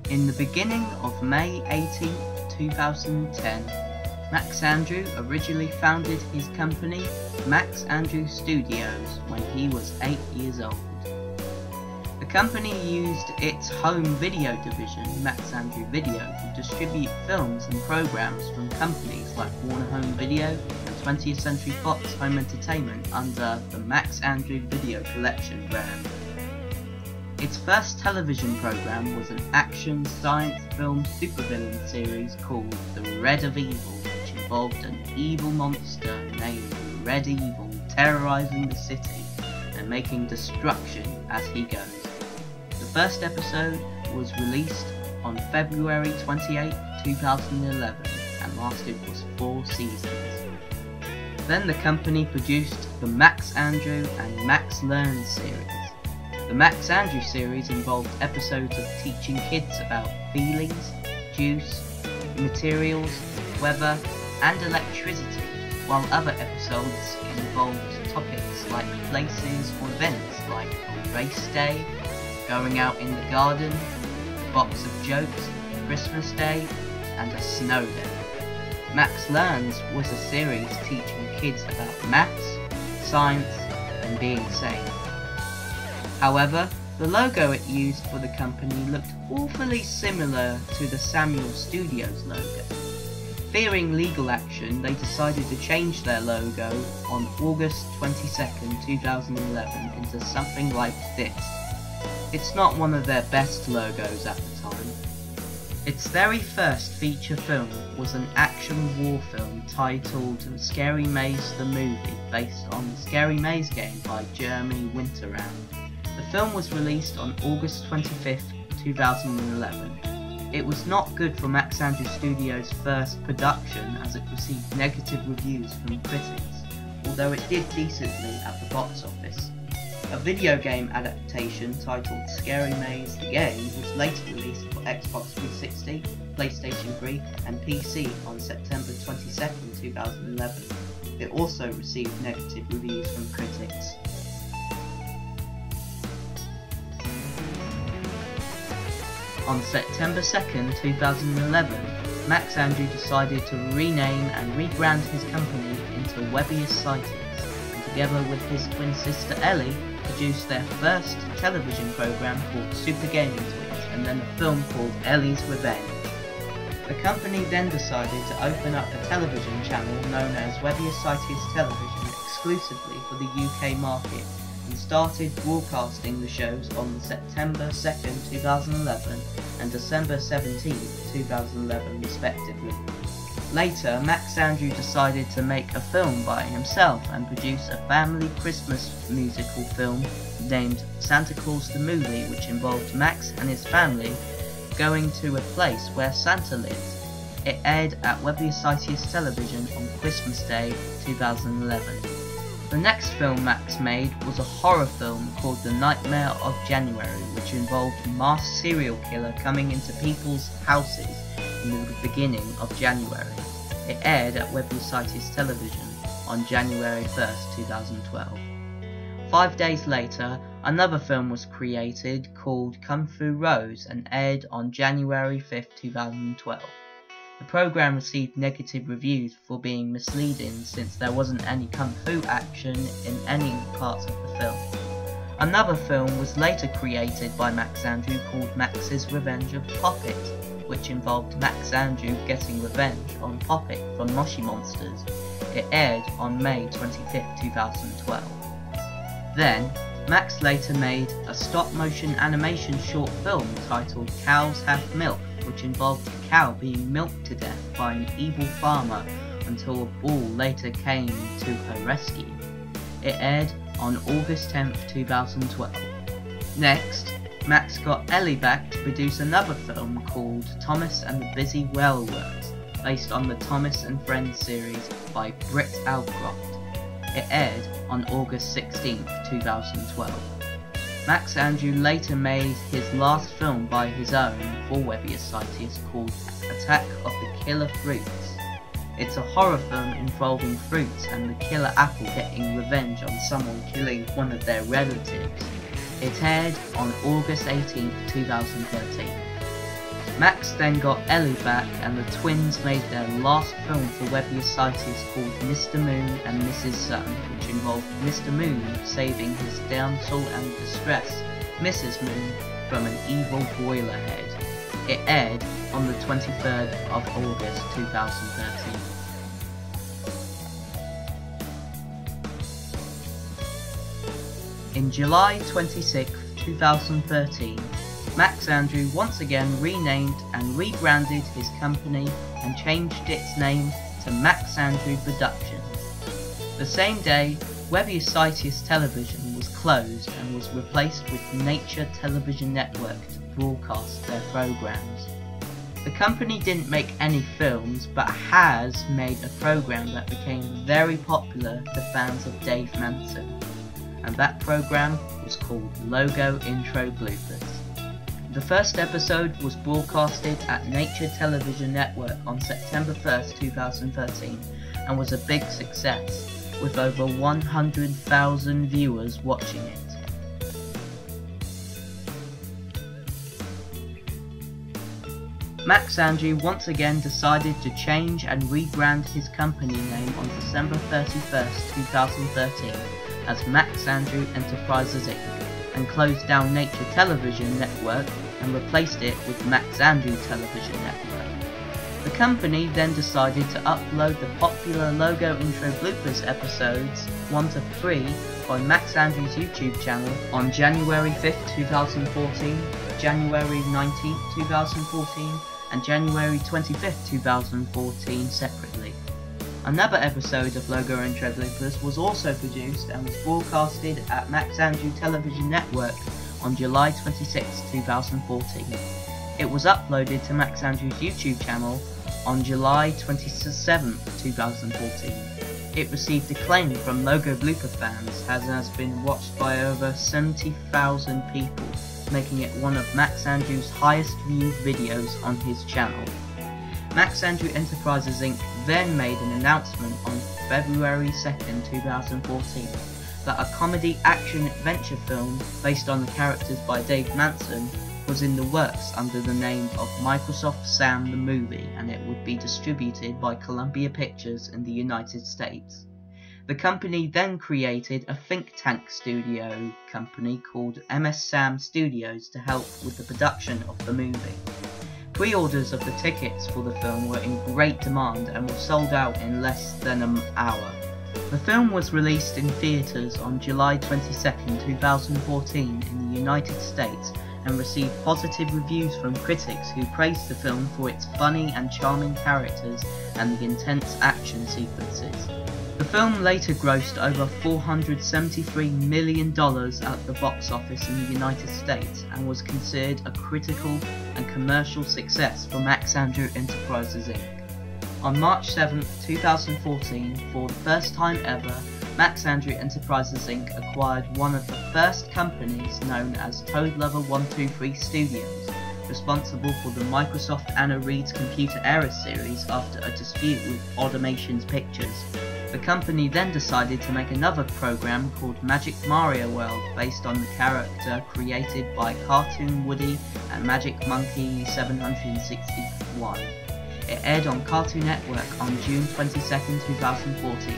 In the beginning of May 18, 2010, Max Andrew originally founded his company, Max Andrew Studios, when he was 8 years old. The company used its home video division, Max Andrew Video, to distribute films and programs from companies like Warner Home Video and 20th Century Fox Home Entertainment under the Max Andrew Video Collection brand. Its first television program was an action science film supervillain series called The Red of Evil, which involved an evil monster named Red Evil terrorizing the city and making destruction as he goes. The first episode was released on February 28, 2011 and lasted for 4 seasons. Then the company produced the Max Andrew and Max Learns series. The Max Andrew series involved episodes of teaching kids about feelings, juice, materials, weather, and electricity, while other episodes involved topics like places or events like a race day, going out in the garden, a box of jokes, Christmas Day, and a snow day. Max Learns was a series teaching kids about maths, science, and being sane. However, the logo it used for the company looked awfully similar to the Samuel Studios logo. Fearing legal action, they decided to change their logo on August 22nd, 2011 into something like this. It's not one of their best logos at the time. Its very first feature film was an action war film titled Scary Maze the Movie, based on the Scary Maze game by Jeremy Winterround. The film was released on August 25th, 2011. It was not good for Max Andrew Studios' first production as it received negative reviews from critics, although it did decently at the box office. A video game adaptation titled Scary Maze the Game was later released for Xbox 360, PlayStation 3 and PC on September 22nd, 2011. It also received negative reviews from critics. On September 2nd, 2011, Max Andrew decided to rename and rebrand his company into Webbius Sightings, and together with his twin sister Ellie, produced their first television program called Super Gaming Twins, and then a film called Ellie's Revenge. The company then decided to open up a television channel known as Webbius Sightings Television exclusively for the UK market, and started broadcasting the shows on September 2nd, 2011 and December 17th, 2011 respectively. Later, Max Andrew decided to make a film by himself and produce a family Christmas musical film named Santa Claus the Movie, which involved Max and his family going to a place where Santa lives. It aired at Webbius Sightings Television on Christmas Day 2011. The next film Max made was a horror film called The Nightmare of January, which involved a masked serial killer coming into people's houses in the beginning of January. It aired at Webbius Sightings Television on January 1st, 2012. 5 days later, another film was created called Kung Fu Rose and aired on January 5th, 2012. The program received negative reviews for being misleading since there wasn't any kung fu action in any parts of the film. Another film was later created by Max Andrew called Max's Revenge of Poppet, which involved Max Andrew getting revenge on Poppet from Moshi Monsters. It aired on May 25th, 2012. Then, Max later made a stop-motion animation short film titled Cows Have Milk, which involved a cow being milked to death by an evil farmer until a bull later came to her rescue. It aired on August 10th, 2012. Next, Max got Ellie back to produce another film called Thomas and the Busy Whaleworks, based on the Thomas and Friends series by Britt Alcroft. It aired on August 16th, 2012. Max Andrew later made his last film by his own for Webbius Sightings called Attack of the Killer Fruits. It's a horror film involving fruits and the killer apple getting revenge on someone killing one of their relatives. It aired on August 18th, 2013. Max then got Ellie back, and the twins made their last film for Webby Societies called Mr. Moon and Mrs. Sun, which involved Mr. Moon saving his damsel and distress, Mrs. Moon, from an evil boiler head. It aired on the 23rd of August 2013. In July 26, 2013, Max Andrew once again renamed and rebranded his company and changed its name to Max Andrew Productions. The same day, Webby Societies Television was closed and was replaced with Nature Television Network to broadcast their programs. The company didn't make any films, but has made a program that became very popular to fans of Dave Manson, and that program was called Logo Intro Bloopers. The first episode was broadcasted at Nature Television Network on September 1st, 2013, and was a big success, with over 100,000 viewers watching it. Max Andrew once again decided to change and rebrand his company name on December 31st, 2013 as Max Andrew Enterprises Inc. and closed down Nature Television Network and replaced it with Max Andrew Television Network. The company then decided to upload the popular Logo Intro Bloopers episodes 1 to 3 on Max Andrew's YouTube channel on January 5th, 2014, January 19th, 2014, and January 25th, 2014 separately. Another episode of Logo Intro Bloopers was also produced and was broadcasted at Max Andrew Television Network on July 26, 2014. It was uploaded to Max Andrew's YouTube channel on July 27, 2014. It received acclaim from Logo Blooper fans and has been watched by over 70,000 people, making it one of Max Andrew's highest viewed videos on his channel. Max Andrew Enterprises Inc. then made an announcement on February 2nd, 2014 that a comedy action adventure film based on the characters by Dave Manson was in the works under the name of Microsoft Sam the Movie, and it would be distributed by Columbia Pictures in the United States. The company then created a think tank studio company called MS Sam Studios to help with the production of the movie. Pre-orders of the tickets for the film were in great demand and were sold out in less than an hour. The film was released in theaters on July 22, 2014 in the United States and received positive reviews from critics who praised the film for its funny and charming characters and the intense action sequences. The film later grossed over $473 million at the box office in the United States and was considered a critical and commercial success for Max Andrew Enterprises Inc. On March 7, 2014, for the first time ever, Max Andrew Enterprises Inc. acquired one of the first companies known as Toad Lover 123 Studios, responsible for the Microsoft Anna Reed's Computer Error series after a dispute with Automations Pictures. The company then decided to make another program called Magic Mario World based on the character created by Cartoon Woody and Magic Monkey 761. It aired on Cartoon Network on June 22, 2014.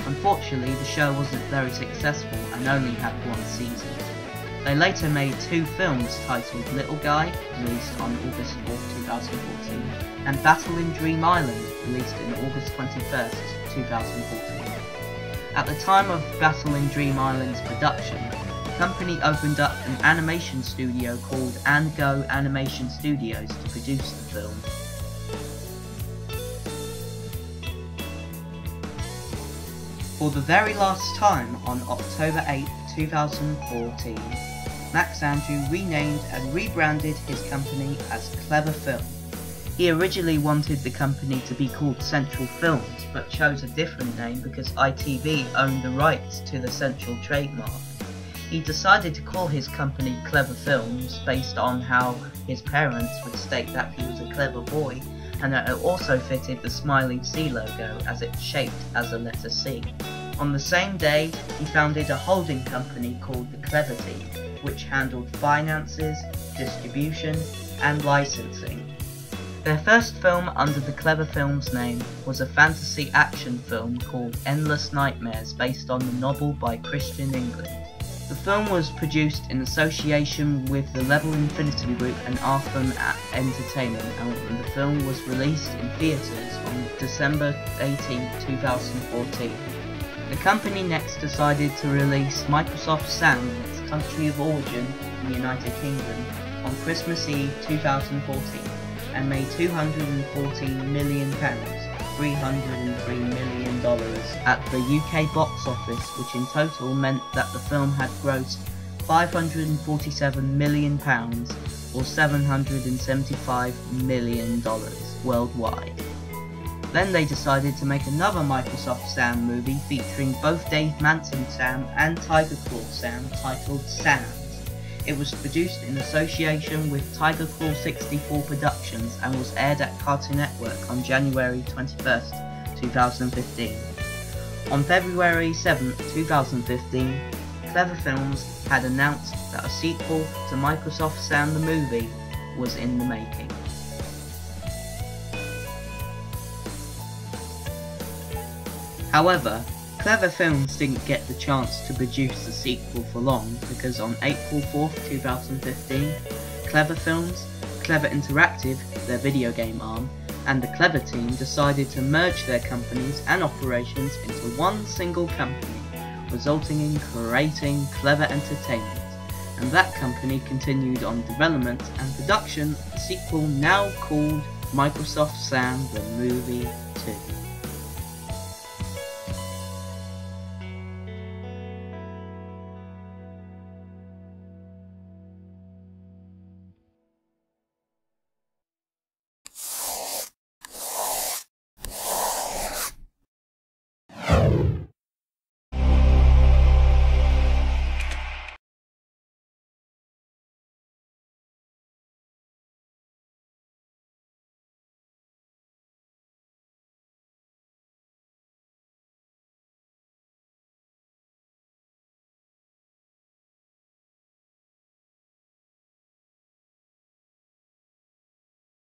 Unfortunately, the show wasn't very successful and only had one season. They later made two films titled Little Guy, released on August 4, 2014, and Battle in Dream Island, released on August 21, 2014. At the time of Battle in Dream Island's production, the company opened up an animation studio called &Go Animation Studios to produce the film. For the very last time on October 8, 2014, Max Andrew renamed and rebranded his company as Clever Film. He originally wanted the company to be called Central Films, but chose a different name because ITV owned the rights to the Central trademark. He decided to call his company Clever Films based on how his parents would state that he was a clever boy, and that it also fitted the Smiling C logo as it's shaped as a letter C. On the same day, he founded a holding company called the Clever Team, which handled finances, distribution, and licensing. Their first film under the Clever Films name was a fantasy action film called Endless Nightmares based on the novel by Christian England. The film was produced in association with the Level Infinity Group and Arkham Entertainment, and the film was released in theatres on December 18, 2014. The company next decided to release Microsoft Sam in its country of origin, the United Kingdom, on Christmas Eve 2014 and made £214 million, $303 million at the UK box office, which in total meant that the film had grossed £547 million or $775 million worldwide. Then they decided to make another Microsoft Sam movie featuring both Dave Manson Sam and Tiger Claw Sam, titled Sam. It was produced in association with Tiger Claw 64 Productions and was aired at Cartoon Network on January 21st, 2015. On February 7th, 2015, Clever Films had announced that a sequel to Microsoft Sam the movie was in the making. However, Clever Films didn't get the chance to produce the sequel for long because on April 4th, 2015, Clever Films, Clever Interactive, their video game arm, and the Clever team decided to merge their companies and operations into one single company, resulting in creating Clever Entertainment, and that company continued on development and production of the sequel now called Microsoft Sam the Movie 2.